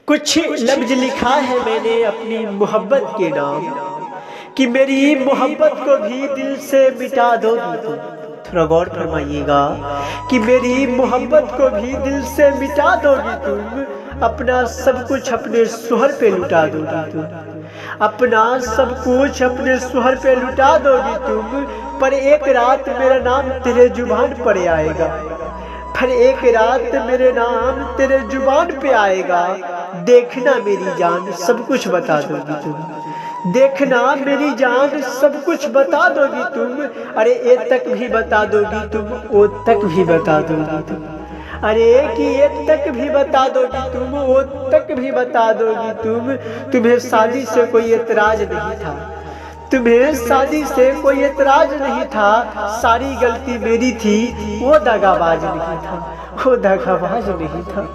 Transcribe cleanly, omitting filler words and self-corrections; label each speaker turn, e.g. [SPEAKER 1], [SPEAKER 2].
[SPEAKER 1] कुछ लफ्ज लिखा है मैंने अपनी मोहब्बत के नाम कि मेरी मोहब्बत को भी दिल से मिटा दोगी तुम। थोड़ा गौर फरमाइएगा कि मेरी मोहब्बत को भी दिल से मिटा दोगी तुम। अपना सब कुछ अपने सुहर पे लुटा दोगी तुम। अपना सब कुछ अपने सुहर पे लुटा दोगी तुम। पर एक रात मेरा नाम तेरे जुबान पर आएगा। पर एक रात मेरे नाम तेरे जुबान पे आएगा। देखना मेरी जान सब कुछ बता दोगी तुम। देखना मेरी जान सब कुछ बता दोगी तुम। अरे ए तक भी बता दोगी तुम, ओ तक भी बता दोगी तुम। अरे कि ए तक भी बता दोगी तुम, ओ तक भी बता दोगी तुम। तुम्हें शादी से कोई एतराज नहीं था, तुम्हें शादी से कोई एतराज नहीं था। सारी गलती मेरी थी, वो दगाबाज नहीं था, वो दगाबाज नहीं था।